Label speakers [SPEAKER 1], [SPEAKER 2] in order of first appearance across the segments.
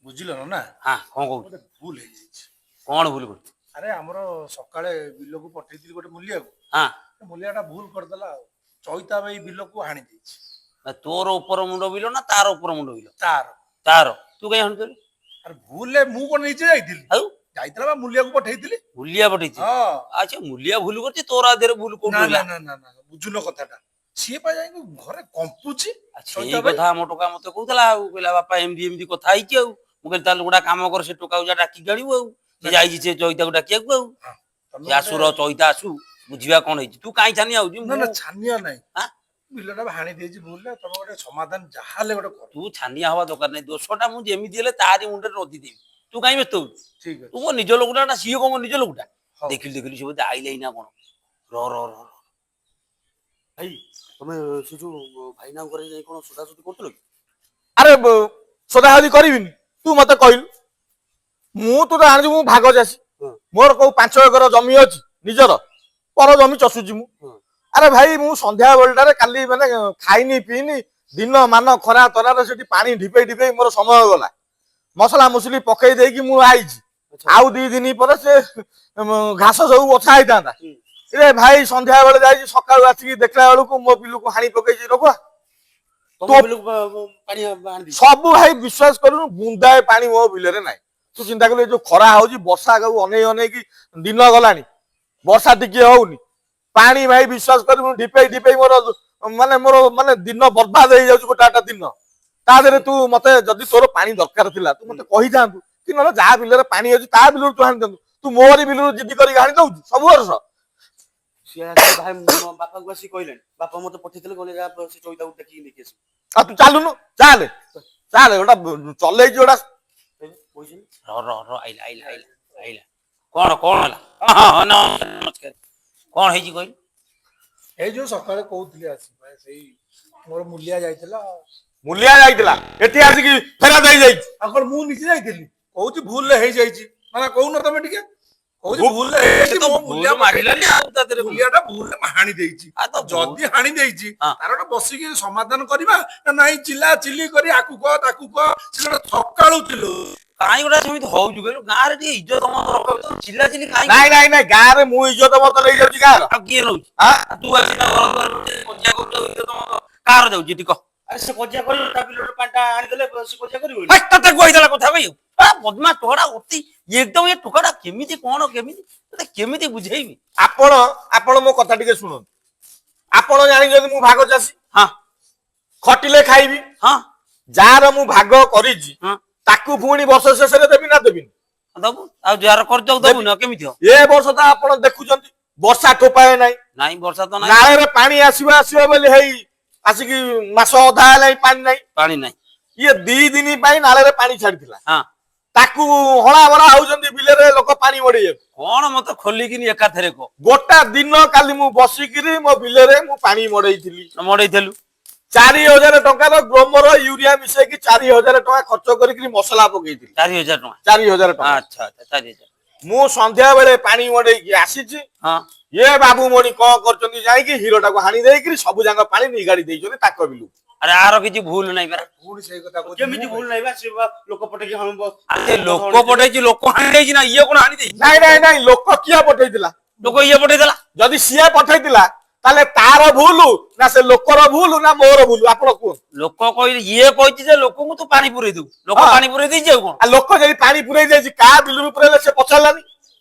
[SPEAKER 1] ବୁଝିଲ ନା?
[SPEAKER 2] ହଁ କଣ କହୁଛୁ?
[SPEAKER 1] ଗୋଟେ ଭୁଲ ହେଇଯାଇଛି।
[SPEAKER 2] କଣ ଭୁଲ କରୁଛୁ?
[SPEAKER 1] ଆରେ ଆମର ସକାଳେ ବିଲକୁ ପଠେଇଥିଲି ଗୋଟେ ମୂଲିଆକୁ।
[SPEAKER 2] ହଁ
[SPEAKER 1] ମୂଲିଆଟା ଭୁଲ କରିଦେଲା ଆଉ। ଚଇତା ଭାଇ ବିଲକୁ ହାଣି ଦେଇଛି।
[SPEAKER 2] ତୋର ଉପର ମୁଣ୍ଡ ବିଲ ନା ତାର ଉପର ମୁଣ୍ଡ ବିଲ?
[SPEAKER 1] ତାର।
[SPEAKER 2] ତାର ତୁ କାଇଁ ହାଣୁଥିଲୁ?
[SPEAKER 1] ଆରେ ଭୁଲରେ ମୁଁ କଣ ନିଜେ ଯାଇଥିଲି?
[SPEAKER 2] ଆଉ
[SPEAKER 1] ଯାଇଥିଲା ବା ମୂଲିଆକୁ ପଠେଇଥିଲି।
[SPEAKER 2] ମୁଲିଆ ପଠେଇଛି?
[SPEAKER 1] ହଁ।
[SPEAKER 2] ଆଚ୍ଛା ମୁଲିଆ ଭୁଲ କରୁଛି, ତୋର ଆଦେହରେ ଭୁଲ କୋଉଠି
[SPEAKER 1] ନା ନା
[SPEAKER 2] ରହିଲା?
[SPEAKER 1] ନା ନା ନା ବୁଝୁନ କଥାଟା। ସିଏ ପା ଯାଇକି ଘରେ କମ୍ପୁଛି।
[SPEAKER 2] ସେଇ କଥା ଆମ ଟୋକା ମତେ କହୁଥିଲା ଆଉ, କହିଲା ବାପା ଏମିତି ଏମିତି କଥା ହେଇଛି ଆଉ। ମୁଁ କହିଲି ତାହେଲେ ଗୋଟେ କାମ କର, ସେ ଟୋକାକୁ ଯା ଡାକିକି ଆଣିବୁ ଆଉ। ସେ ଯାଇଛି ସେ ଚଇତାକୁ ଡାକିବାକୁ ଆଉ।
[SPEAKER 1] ତମେ
[SPEAKER 2] ସେ ଆସୁର ଚଇତା ଆସୁ, ବୁଝିବା କଣ ହେଇଛି। ତୁ କାଇଁ ଛାନିଆ ହଉଛୁ?
[SPEAKER 1] ନା ନା
[SPEAKER 2] ମୁଁ
[SPEAKER 1] ଛାନିଆ ନାହିଁ।
[SPEAKER 2] ଆଁ
[SPEAKER 1] ବିଲଟା ହାଣି ଦେଇଛି ଭୁଲରେ। ତମେ ଗୋଟେ ସମାଧାନ ଯାହାହେଲେ ଗୋଟେ କର।
[SPEAKER 2] ତୁ ଛାନିଆ ହବା ଦରକାର ନାହିଁ। ଦୋଷଟା ମୁଁ ଯେମିତି ହେଲେ ତାରି ମୁଣ୍ଡରେ ନଦି ଦେବି। ତୁ କାଇଁ ବ୍ୟସ୍ତ ହଉଛୁ?
[SPEAKER 1] ଠିକ
[SPEAKER 2] ତୁ
[SPEAKER 1] ଅଛି।
[SPEAKER 2] ମୋ ନିଜ ଲୋକଟା, ସିଏ କଣ ମୋ ନିଜ ଲୋକଟା?
[SPEAKER 1] ହଉ।
[SPEAKER 2] ଦେଖିଲି ଦେଖିଲି ସେ ବୋଧେ ଆଇଲେଇ ନା କଣ। ର ର ର ଭାଇ, ତମେ ସେ ଯୋଉ ଭାଇନା ଘରେ ଯାଇ କଣ ସୋଦାସୋଦି କରୁଥିଲ କି?
[SPEAKER 3] ଆରେ ସୋଦାସୋଦି କରିବିନି? ତୁ ମତେ କହିଲୁ, ମୁଁ ତୁ ତ ଜାଣିଛୁ ମୁଁ ଭାଗ ଚାଷୀ। ମୋର କୋଉ 5 ଏକର ଜମି ଅଛି ନିଜର, ପର ଜମି ଚଷୁଛି ମୁଁ। ଆରେ ଭାଇ, ମୁଁ ସନ୍ଧ୍ୟା ବେଳଟାରେ କାଲି ମାନେ ଖାଇନି ପିଇନି, ଦିନ ମାନ ଖରା ତରାରେ ସେଠି ପାଣି ଢିପେଇ ଢିପେଇ ମୋର ସମୟ ଗଲା। ମସଲା ମୁସଲି ପକେଇ ଦେଇକି ମୁଁ ଆଇଛି। ଆଉ 2 ଦିନ ପରେ ସେ ଘାସ ସବୁ ବଛା ହେଇଥାନ୍ତା। ରେ ଭାଇ, ସନ୍ଧ୍ୟା ବେଳେ ଯାଇଛି, ସକାଳୁ ଆସିକି ଦେଖିଲା ବେଳକୁ ମୋ ବିଲକୁ ହାଣି ପକେଇଛି ରଘୁଆ।
[SPEAKER 2] ତମ ବିଲକୁ ପାଣି ଆଣି ଦେଇଛି?
[SPEAKER 3] ସବୁ ଭାଇ ବିଶ୍ୱାସ କରୁନୁ, ବୁନ୍ଦାଏ ପାଣି ମୋ ବିଲରେ ନାହିଁ। ତୁ ଚିନ୍ତା କଲୁ, ଏ ଯୋଉ ଖରା ହଉଛି, ବର୍ଷା ଅନେଇ ଅନେଇକି ଦିନ ଗଲାଣି, ବର୍ଷା ଟିକେ ହଉନି। ପାଣି ଭାଇ ବିଶ୍ୱାସ କରିବୁ, ଢିପେଇ ଢିପେଇ ମୋର ଦିନ ବର୍ବାଦ ହେଇଯାଉଛି, ଗୋଟା ଦିନ। ତା ଦେହରେ ତୁ ମତେ, ଯଦି ତୋର ପାଣି ଦରକାର ଥିଲା ତୁ ମତେ କହିଥାନ୍ତୁ, କି ନହେଲେ ଯାହା ବିଲରେ ପାଣି ଅଛି ତା ବିଲରୁ ତୁ ହାଣିଥାନ୍ତୁ। ତୁ ମୋରି ବିଲରୁ ଜିଦି କରିକି ହାଣି ଦଉଛୁ ସବୁ ବର୍ଷ।
[SPEAKER 2] ସିଏ ଆସିକି ଭାଇ ମୋ ବାପାକୁ ଆସିକି କହିଲେଣି। ବାପା ମତେ ପଠେଇଥିଲେ, କହିଲେ ଯା ସେ ଚଇତାକୁ ଦେଖିକି ନେଇକି ଆସିବୁ।
[SPEAKER 3] ଆଉ ତୁ ଚାଲୁନୁ, ଚାଲେ ଚାଲେ, ଗୋଟା ଚଲେଇଛି ଗୋଟା।
[SPEAKER 2] ଆଇଲା। କଣ କଣ ହେଲା? ନମସ୍କାର। କଣ ହେଇଛି କହିଲୁ?
[SPEAKER 1] ଏଇ ଯୋଉ ସକାଳେ କହୁଥିଲି ଆସିବା, ସେଇ ମୋର ମୂଲିଆ ଯାଇଥିଲା।
[SPEAKER 3] ମୂଲିଆ ଯାଇଥିଲା, ଏଠି ଆସିକି ଫେରାଦ ହେଇଯାଇଛି।
[SPEAKER 1] ଆଉ କଣ ମୁଁ ନିଜେ ଯାଇଥିଲି? କହୁଛି ଭୁଲରେ ହେଇଯାଇଛି। ମାନେ କହୁନ ତମେ ଟିକେ। କହୁଛି ଭୁଲରେ
[SPEAKER 2] ସେ
[SPEAKER 1] ହେଇଯାଇଛି,
[SPEAKER 2] ତ
[SPEAKER 1] ମୋ
[SPEAKER 2] ଭୁଲ
[SPEAKER 1] ମୂଲିଆ
[SPEAKER 2] ମାରିଲାନି
[SPEAKER 1] ପଠେଇଥିଲି।
[SPEAKER 2] ଆଉ ତା ଦେହରେ କଣ?
[SPEAKER 1] ମୂଲିଆଟା ଭୁଲରେ ହାଣି ଦେଇଛି।
[SPEAKER 2] ଆଉ ତ
[SPEAKER 1] ଯଦି ହାଣି ଦେଇଛି,
[SPEAKER 2] ହଁ
[SPEAKER 1] ତାର ଗୋଟେ ବସିକି ସମାଧାନ କରିବା ନା ନାଇଁ? ଚିଲା ଚିଲି କରି ଆକୁ କହ ତାକୁ କହ, ସେ ଗୋଟେ ସକାଳୁ ଥିଲୁ।
[SPEAKER 2] କାଇଁ ଗୋଟା ସେମିତି ହଉଛୁ କହିଲୁ? ଗାଁରେ ଟିକେ ଇଜ୍ଜତ ରଖ। ଚିଲା ଚିଲି କାଇଁ?
[SPEAKER 3] ନାଇଁ ନାଇଁ ନାଇଁ, ଗାଁରେ ମୁଁ ଇଜ୍ଜତ ମତ ନେଇଯାଉଛି ଗାଁର।
[SPEAKER 2] ଆଉ କିଏ ରହୁଛି?
[SPEAKER 3] ଆଁ
[SPEAKER 2] ତୁ ଆସି ତା ଘର ଦ୍ୱାର କଜିଆ କରୁଛୁ, ଇଜ୍ଜତ କାହାର ଯାଉଛି ଏଠି କହ? ଆରେ ସେ କଜିଆ କରିବ, ତା ବିଲରୁ ପାଣିଟା ଆଣିଦେଲେ ସେ କଜିଆ କରିବ। ତତେ କହିଦେଲା କଥା ଭାଇ, ବଦମାସ ଟୋକାଟା ଅତି ଏକଦମ। ଏ ଟୋକାଟା କେମିତି କଣ କେମିତି ତତେ କେମିତି ବୁଝେଇବି?
[SPEAKER 3] ଆପଣ ମୋ କଥା ଟିକେ ଶୁଣନ୍ତୁ। ଆପଣ ଜାଣିଛନ୍ତି ମୁଁ ଭାଗ ଚାଷୀ।
[SPEAKER 2] ହଁ
[SPEAKER 3] ଖଟିଲେ ଖାଇବି।
[SPEAKER 2] ହଁ
[SPEAKER 3] ଯାହାର ମୁଁ ଭାଗ କରିଛି,
[SPEAKER 2] ହଁ
[SPEAKER 3] ତାକୁ ପୁଣି ବର୍ଷ ଶେଷରେ ଦେବି ନା ଦେବିନି?
[SPEAKER 2] ଦବୁ। ଆଉ ଯାହାର କରିଛୁ ଦବୁନି, ଆଉ କେମିତି ହବ?
[SPEAKER 3] ଏ ବର୍ଷ ତ ଆପଣ ଦେଖୁଛନ୍ତି, ବର୍ଷା ଟୋପାଏ ନାହିଁ।
[SPEAKER 2] ନାଇଁ ବର୍ଷା ତ ନାହିଁ।
[SPEAKER 3] ନାଳରେ ପାଣି ଆସିବ ବୋଲି ହେଇ ଆସିକି ମାସ ଅଧା ହେଲାଣି ପାଣି ନାହିଁ।
[SPEAKER 2] ପାଣି ନାହିଁ।
[SPEAKER 3] ଇଏ 2 ଦିନ ପାଇଁ ନାଳରେ ପାଣି ଛାଡିଥିଲା।
[SPEAKER 2] ହଁ
[SPEAKER 3] ତାକୁ ହଣା ଭରା ହଉଛନ୍ତି ବିଲରେ ଲୋକ ପାଣି ମଡେଇବାକୁ।
[SPEAKER 2] କଣ ମତେ ଖୋଲିକିନି ଏକାଥରେ କହ।
[SPEAKER 3] ଗୋଟା ଦିନ କାଲି ମୁଁ ବସିକିରି ମୋ ବିଲରେ ମୁଁ ପାଣି ମଡେଇଥିଲି।
[SPEAKER 2] ମଡେଇଥିଲୁ
[SPEAKER 3] 4,000 ଟଙ୍କାର ଗ୍ରୋମର ୟୁରିଆ ମିଶେଇକି 4,000 ଟଙ୍କା ଖର୍ଚ୍ଚ କରିକି ମସଲା ପକେଇଥିଲି।
[SPEAKER 2] 4,000 ଟଙ୍କା?
[SPEAKER 3] 4,000 ଟଙ୍କା।
[SPEAKER 2] ଆଚ୍ଛା ଆଚ୍ଛା, 4,000।
[SPEAKER 3] ମୁଁ ସନ୍ଧ୍ୟା ବେଳେ ପାଣି ମଡେଇକି ଆସିଛି।
[SPEAKER 2] ହଁ
[SPEAKER 3] ଏ ବାବୁମଣି କଣ କରୁଛନ୍ତି, ଯାଇକି ହିରୋଟାକୁ ହାଣି ଦେଇକିରି ସବୁ ଯାକ ପାଣି ନିଗାଡି ଦେଇଛନ୍ତି ତାଙ୍କ ବିଲକୁ।
[SPEAKER 2] ଆରେ ଆର କିଛି ଭୁଲ ନାହିଁ ବା।
[SPEAKER 1] ପୁଣି ସେଇ କଥା କହୁଛି।
[SPEAKER 2] କେମିତି ଭୁଲ ନାହିଁ ବା? ସେ ଲୋକ ପଠେଇକି ଲୋକ ପଠେଇଛି, ଲୋକ ହାଣି ଦେଇଛି ନା ଇଏ କଣ ହାଣି ଦେଇଛି?
[SPEAKER 3] ନାଇଁ ନାଇଁ ନାଇଁ, ଲୋକ କିଏ ପଠେଇଥିଲା?
[SPEAKER 2] ଲୋକ ଇଏ ପଠେଇଦେଲା।
[SPEAKER 3] ଯଦି ସିଏ ପଠେଇଥିଲା, ତାହେଲେ ତାର ଭୁଲ ନା ସେ ଲୋକର ଭୁଲ ନା ମୋର ଭୁଲ? ଆପଣ କୁହନ୍ତୁ।
[SPEAKER 2] ଲୋକ କହିଲେ, ଇଏ କହିଛି ଯେ ଲୋକଙ୍କୁ ତୁ ପାଣି ପୁରେଇ ଦବୁ। ଲୋକ ପାଣି ପୁରେଇ ଦେଇଛି ଆଉ କଣ?
[SPEAKER 3] ଲୋକ ଯଦି ପାଣି ପୁରେଇ ଦେଇଛି, କାହା ବିଲରୁ ପୁରେଇଲେ ସେ ପଚାରିଲାନି?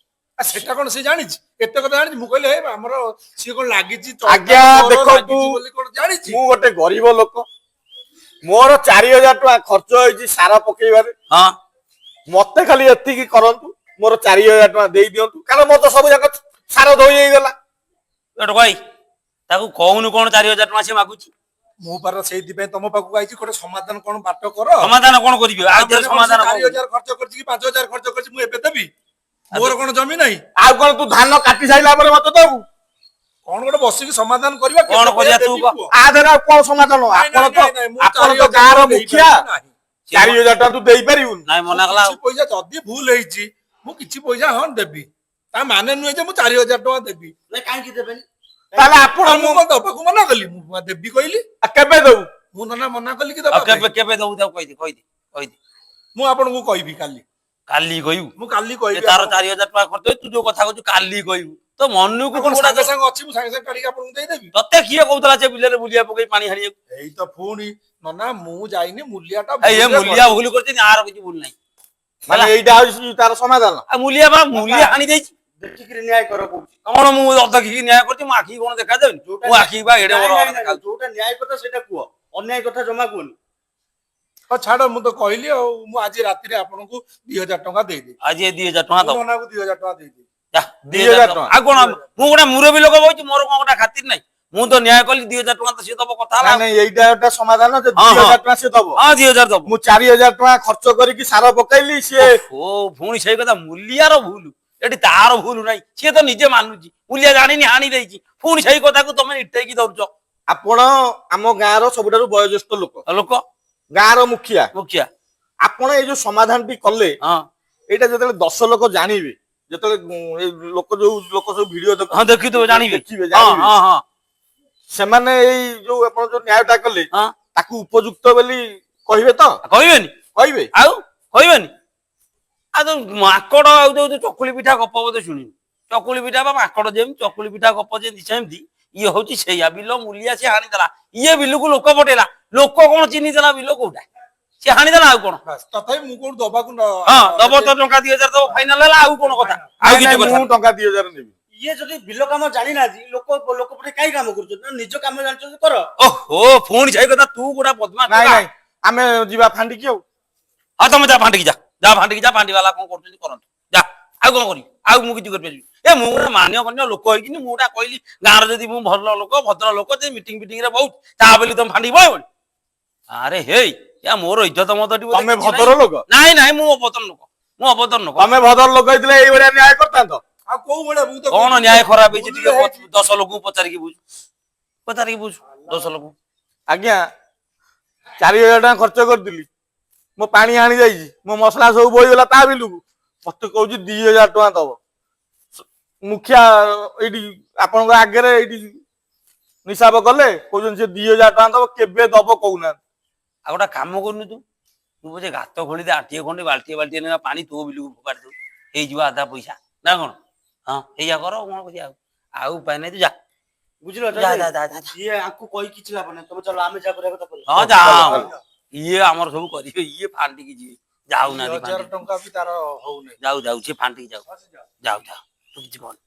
[SPEAKER 1] ସେଟା କଣ ସେ ଜାଣିଛି? ଏତେ କଥା ଜାଣିଛି? ମୁଁ କହିଲି ଆମର ସିଏ କଣ ଲାଗିଛି
[SPEAKER 3] ଆଜ୍ଞା ଦେଖନ୍ତୁ,
[SPEAKER 1] ବୋଲି କଣ ଜାଣିଛି?
[SPEAKER 3] ମୁଁ ଗୋଟେ ଗରିବ ଲୋକ। ମୋର 4,000 ଟଙ୍କା ଖର୍ଚ୍ଚ ହେଇଛି ସାର ପକେଇବାରେ।
[SPEAKER 2] ହଁ
[SPEAKER 3] ମତେ ଖାଲି ଏତିକି କରନ୍ତୁ, ମୋର 4,000 ଟଙ୍କା ଦେଇ ଦିଅନ୍ତୁ, କାରଣ ମୋର ତ ସବୁ ଯାକ ସାର ଧୋଇ ହେଇଗଲା।
[SPEAKER 2] ଭାଇ ତାକୁ କହୁନୁ କଣ 4,000 ଟଙ୍କା ସେ ମାଗୁଛି?
[SPEAKER 1] ମୁଁ ପାର ସେଇଥିପାଇଁ ତମ ପାଖକୁ ଆଇଛି, ଗୋଟେ ସମାଧାନ କଣ ବାଟ କର।
[SPEAKER 2] ସମାଧାନ କଣ କରିବି? ଆଇଥିରେ ସମାଧାନ
[SPEAKER 1] 4,000 ଖର୍ଚ୍ଚ କରିଛି କି 5,000 ଖର୍ଚ୍ଚ କରିଛି, ମୁଁ ଏବେ ଦେବି? ମୋର କଣ ଜମି ନାହିଁ?
[SPEAKER 3] ଆଉ କଣ ତୁ ଧାନ କାଟି ସାଇଲା ପରେ ମତେ ଦବୁ?
[SPEAKER 1] କଣ ଗୋଟେ ବସିକି ସମାଧାନ କରିବା।
[SPEAKER 2] କଣ
[SPEAKER 1] କେତେ ପଇସା
[SPEAKER 2] କରିବା ତୁ
[SPEAKER 1] ଦେବି
[SPEAKER 2] କହ?
[SPEAKER 1] କୁହ?
[SPEAKER 3] ଆ ଦେହରେ ଆଉ କଣ ସମାଧାନ? ଆପଣ ତ ଗାଁର ମୁଖିଆ। 4,000 ଟଙ୍କା ତୁ ଦେଇପାରିବୁନି?
[SPEAKER 2] ନାଇଁ ମନା କଲା।
[SPEAKER 1] କିଛି ପଇସା ଯଦି ଭୁଲ ହେଇଛି, ମୁଁ କିଛି ପଇସା ହଁ ଦେବି। ତା ମାନେ ନୁହେଁ ଯେ ମୁଁ 4,000 ଟଙ୍କା ଦେବି।
[SPEAKER 2] କାହିଁକି ଦେବେନି?
[SPEAKER 3] ତାହେଲେ ଆପଣ
[SPEAKER 1] ମୁଁ କଣ ଦବାକୁ ମନା କଲି? ମୁଁ ଦେବି କହିଲି।
[SPEAKER 3] କେବେ ଦବୁ?
[SPEAKER 1] ମୁଁ ମନା କଲି କି
[SPEAKER 2] ଆଉ
[SPEAKER 1] ଦବା ପାଇଁ?
[SPEAKER 2] କେବେ ଦବୁ ତାକୁ କହିଦେ।
[SPEAKER 1] ମୁଁ ଆପଣଙ୍କୁ କହିବି କାଲି
[SPEAKER 2] କାଲି କହିବୁ
[SPEAKER 1] ମୁଁ କାଲି
[SPEAKER 2] ଏ
[SPEAKER 1] କହିବି
[SPEAKER 2] ତାର
[SPEAKER 1] ଆପଣଙ୍କୁ।
[SPEAKER 2] 4000 ଟଙ୍କା ଖର୍ଚ୍ଚ ହେଇଛି, ତୁ ଯୋଉ କଥା କହୁଛୁ କାଲି କହିବୁ ତ ମନକୁ
[SPEAKER 1] ଆପଣ
[SPEAKER 2] କୋଉଟା
[SPEAKER 1] ସାଙ୍ଗେ ସାଙ୍ଗେ ଅଛି ମୁଁ ସାଙ୍ଗେ ସାଙ୍ଗେ କାଢିକି ଆପଣଙ୍କୁ ଦେଇଦେବି।
[SPEAKER 2] ତତେ କିଏ କହୁଥିଲା ସେ ବିଲରେ ବୁଲିଆ ପକେଇ ପାଣି ହାଣିବାକୁ?
[SPEAKER 1] ଏଇ ତ ପୁଣି ନନା ମୁଁ ଯାଇନି ମୂଲିଆଟା
[SPEAKER 2] ଏଇ ଏ
[SPEAKER 1] ଭୁଲରେ
[SPEAKER 2] ମୁଲିଆ ଭୁଲ କରୁଛନ୍ତି, ଆର କିଛି ଭୁଲ ନାହିଁ
[SPEAKER 3] ମାନେ
[SPEAKER 2] ହେଲା।
[SPEAKER 3] ଏଇଟା ହଉଛି ତାର ସମାଧାନ।
[SPEAKER 2] ଆଉ ମୁଲିଆ ବା ମୁଲିଆ ହାଣି ଦେଇଛି।
[SPEAKER 4] ଦେଖିକିରି ନ୍ୟାୟ କର କହୁଛି।
[SPEAKER 2] କଣ ମୁଁ ଅଧଖିକି ନ୍ୟାୟ କରୁଛି? ମୋ ଆଖି କଣ ଦେଖାଯାଉନି?
[SPEAKER 4] ଯୋଉଟା
[SPEAKER 2] ମୋ ଆଖି ବା ଏଡେ
[SPEAKER 4] ନାଇଁ,
[SPEAKER 2] ବଡ
[SPEAKER 4] ନାଇଁ,
[SPEAKER 2] ବଡ
[SPEAKER 4] ନାଇଁ,
[SPEAKER 2] ଦେଖାଯାଉଛି।
[SPEAKER 4] ଯୋଉଟା ନ୍ୟାୟ କଥା ସେଇଟା କୁହ, ଅନ୍ୟାୟ କଥା ଜମା କୁହନି।
[SPEAKER 1] ହଁ ଛାଡ ମୁଁ ତ କହିଲି ଆଉ ମୁଁ ଆଜି ରାତିରେ ଆପଣଙ୍କୁ 2000 ଟଙ୍କା ଦେଇଦେବି।
[SPEAKER 2] ଆଜି ଏ 2000 ଟଙ୍କା
[SPEAKER 1] ମୁଁ
[SPEAKER 2] ଦବ।
[SPEAKER 1] ନନାକୁ 2000 ଟଙ୍କା ଦେଇଦେବି।
[SPEAKER 2] ଯା,
[SPEAKER 3] 2000
[SPEAKER 2] 2000
[SPEAKER 3] ଟଙ୍କା।
[SPEAKER 2] ଆଉ କଣ ମୁଁ ଗୋଟେ ମୁରବୀ ଲୋକ ବଇଛି, ମୋର କଣ ଗୋଟେ ଖାତିର ନାହିଁ? ମୁଁ ତ ନ୍ୟାୟ କଲି 2000 ଟଙ୍କା ତ ସିଏ ଦବ, କଥା ହେଲା।
[SPEAKER 3] ନାଇଁ ନାଇଁ ଏଇଟା ଗୋଟେ ସମାଧାନ ଯେ
[SPEAKER 2] ହଁ,
[SPEAKER 3] 2000 ଟଙ୍କା ସେ ଦବ।
[SPEAKER 2] ହଁ 2000 ଦବ।
[SPEAKER 3] ମୁଁ 4000 ଟଙ୍କା ଖର୍ଚ୍ଚ କରିକି ସାର ପକେଇଲି ସିଏ
[SPEAKER 2] ଓ ପୁଣି ସେଇ କଥା, ମୁଲିଆର ଭୁଲ ଏଠି, ତାର ଭୁଲ ନାହିଁ। ସିଏ ତ ନିଜେ ମାନୁଛି ମୁଲିଆ ଜାଣିନି ହାଣି ଦେଇଛି, ପୁଣି ସେଇ କଥାକୁ ତମେ ଇଟେଇକି ଧରୁଛ।
[SPEAKER 3] ଆପଣ ଆମ ଗାଁର ସବୁଠାରୁ ବୟୋଜ୍ୟେଷ୍ଠ ଲୋକ,
[SPEAKER 2] ଲୋକ
[SPEAKER 3] ଗାଁର ମୁଖିଆ।
[SPEAKER 2] ମୁଖିଆ
[SPEAKER 3] ଆପଣ ଏଇ ଯୋଉ ସମାଧାନଟି କଲେ,
[SPEAKER 2] ହଁ
[SPEAKER 3] ଏଇଟା ଯେତେବେଳେ 10 ଲୋକ ଜାଣିବେ, ଯେତେବେଳେ ଏଇ ଯୋଉ ଲୋକ ସବୁ ଭିଡିଓ
[SPEAKER 2] ହଁ ଦେଖିଥିବ ଜାଣିବେ।
[SPEAKER 3] ଦେଖିବେ
[SPEAKER 2] ହଁ
[SPEAKER 3] ଜାଣିବେ,
[SPEAKER 2] ହଁ ହଁ
[SPEAKER 3] ସେମାନେ ଏଇ ଯୋଉ ଆପଣ ଯୋଉ ନ୍ୟାୟଟା କଲେ
[SPEAKER 2] ହଁ
[SPEAKER 3] ତାକୁ ଉପଯୁକ୍ତ ବୋଲି କହିବେ ତ?
[SPEAKER 2] କହିବେନି
[SPEAKER 3] କହିବେ।
[SPEAKER 2] ଆଉ କହିବେନି? ଆଉ ଯୋଉ ମାଙ୍କଡ ଆଉ ଯୋଉ ଚକୁଳି ପିଠା ଗପ ବୋଧେ ଶୁଣିବୁ। ଚକୁଳି ପିଠା ବା ମାଙ୍କଡ ଯେମିତି, ଚକୁଳି ପିଠା ଗପ ଯେମିତି ସେମିତି ଇଏ ହଉଛି ସେଇଆ। ବିଲ ମୁଲିଆ ସିଏ ହାଣିଦେଲା, ଇଏ ବିଲକୁ ଲୋକ ପଠେଇଲା। ଲୋକ କଣ ଚିହ୍ନି ଦେଲା ବିଲ କୋଉଟା? ସିଏ ହାଣିଦେଲା ଆଉ କଣ?
[SPEAKER 1] ବାସ୍, ତଥାପି ମୁଁ କୋଉଠି ଦବାକୁ
[SPEAKER 2] ହଁ ଦବ ତ ଟଙ୍କା 2000 ଦବ, ଫାଇନାଲ ହେଲା। ଆଉ କଣ କଥା? ଆଉ
[SPEAKER 3] ନାଇଁ
[SPEAKER 2] କିଛି
[SPEAKER 3] ନାଇଁ
[SPEAKER 2] କଥା
[SPEAKER 3] ମୁଁ
[SPEAKER 2] ନାହିଁ।
[SPEAKER 3] ଟଙ୍କା 2000 ନେବି।
[SPEAKER 4] ଇଏ ଯଦି ବିଲ କାମ ଜାଣିନାହାନ୍ତି, ଲୋକ ପଟେ କାହିଁ କାମ କରୁଛନ୍ତି? ନା ନିଜ କାମ ଜାଣିଛନ୍ତି କର।
[SPEAKER 2] ଓହୋ ପୁଣି ସେଇ କଥା, ତୁ ଗୋଟା ବଦମାସ
[SPEAKER 3] ନାଇଁ
[SPEAKER 2] ଟୋକା।
[SPEAKER 3] ନାଇଁ ଆମେ ଯିବା ଫାଣ୍ଡିକି ଆଉ।
[SPEAKER 2] ହଁ ତମେ ଯା ଫାଣ୍ଡିକି ଯା, ଯା ଫାଣ୍ଡିକି ଯା, ଫାଣ୍ଡି ବାଲା କଣ କରୁଛନ୍ତି କରନ୍ତୁ, ଯା। ଆଉ କଣ କରିବି? ଆଉ ମୁଁ କିଛି କରିପାରିବି? ଏ ମୁଁ ଗୋଟେ ମାନ୍ୟଗଣ୍ୟ ଲୋକ ହେଇକିନି ମୁଁ ଗୋଟେ କହିଲି ଗାଁର ଯଦି ମୁଁ ଭଲ ଲୋକ ଭଦ୍ର ଲୋକ ଯେ ମିଟିଂ ଫିଟିଂ ରେ ବହୁତ, ତା ବୋଲି ତମେ ଫାଣ୍ଡିକି ପଳେଇବନି? ଆରେ ହେଇ ୟା ମୋର ଇଜ୍ଜତ ମତ ଏଠି ବୋଧେ
[SPEAKER 3] ତମେ
[SPEAKER 2] କିଛି
[SPEAKER 3] ଭଦ୍ର
[SPEAKER 2] ନାହିଁ।
[SPEAKER 3] ଲୋକ,
[SPEAKER 2] ନାଇଁ ନାଇଁ ମୁଁ ଅଭଦ୍ର ଲୋକ, ମୁଁ ଅଭଦ୍ର ଲୋକ।
[SPEAKER 3] ତମେ ଭଦ୍ର ଲୋକ ହେଇଥିଲେ ଏଇଭଳିଆ ନ୍ୟାୟ କରିଥାନ୍ତ?
[SPEAKER 1] ଆଉ କୋଉ ଭଳିଆ ମୁଁ ତ
[SPEAKER 2] କଣ
[SPEAKER 1] କହୁଥିଲି
[SPEAKER 2] ନ୍ୟାୟ
[SPEAKER 1] ଯେ
[SPEAKER 2] ଖରାପ ହେଇଛି
[SPEAKER 1] ଭୁଲରେ
[SPEAKER 2] ଟିକେ
[SPEAKER 1] ହେଇଛି।
[SPEAKER 2] 10 ଲୋକଙ୍କୁ ପଚାରିକି ବୁଝୁ, ପଚାରିକି ବୁଝୁ 10 ଲୋକଙ୍କୁ।
[SPEAKER 3] ଆଜ୍ଞା 4000 ଟଙ୍କା ଖର୍ଚ୍ଚ କରିଥିଲି, ମୋ ପାଣି ଆଣି ଯାଇଛି, ମୋ ମସଲା ସବୁ ବୋହିଗଲା ତା ବିଲକୁ, ମତେ କହୁଛି 2000 ଟଙ୍କା ଦବ। ମୁଖିଆ ଏଇଠି ଆପଣଙ୍କ ଆଗରେ ଏଇଠି ନିଶାବ କଲେ, କହୁଛନ୍ତି ସେ 2000 ଟଙ୍କା ଦବ, କେବେ ଦବ କହୁନାହାନ୍ତି?
[SPEAKER 2] ଆଉ ଗୋଟେ କାମ କରୁନୁ ତୁ, ତୁ ବୋଧେ ଗାତ ଖୋଳି ଦେ, ଆଠିଏ ଖଣ୍ଡେ ବାଲ୍ଟିଏ ବାଲ୍ଟିଏ ନେଖା ପାଣି ତୋ ବିଲକୁ ଫୋପାଡ଼ି ଦବୁ, ହେଇଯିବ ଆଧା ପଇସା ନା କଣ? ହଁ ଏଇଆ କର, ଆଉ କଣ କରିବା? ଆଉ ଉପାୟ ନାହିଁ, ତୁ ଯା
[SPEAKER 4] ବୁଝିଲ
[SPEAKER 2] ଯା
[SPEAKER 4] ଜୟ?
[SPEAKER 2] ଯା ଯା ଯା।
[SPEAKER 4] ଇଏ ଆଙ୍କୁ କହି କିଛି ଲାଭ ନାହିଁ। ତମେ ଚାଲ, ଆମେ ଯାହା କରିବା କଥା କରିବା।
[SPEAKER 2] ହଁ
[SPEAKER 3] ଚାଲ,
[SPEAKER 2] ଯାଅ,
[SPEAKER 3] ଚାଲ।
[SPEAKER 2] ଇଏ ଆମର ସବୁ କରିବେ, ଇଏ ଫାଣ୍ଡିକି ଯିବେ। ଯାଉନାହାନ୍ତି
[SPEAKER 1] 2000
[SPEAKER 2] ଫାଣ୍ଡିକି,
[SPEAKER 1] ଟଙ୍କା ବି ତାର ହଉନି।
[SPEAKER 2] ଯାଉ ଯାଉ, ସିଏ ଫାଣ୍ଡିକି ଯାଉ,
[SPEAKER 1] ହଁ, ସେ ଯାଉ।
[SPEAKER 2] ଯାଉ ଯାଉ, ତୁ କିଛି କହନି।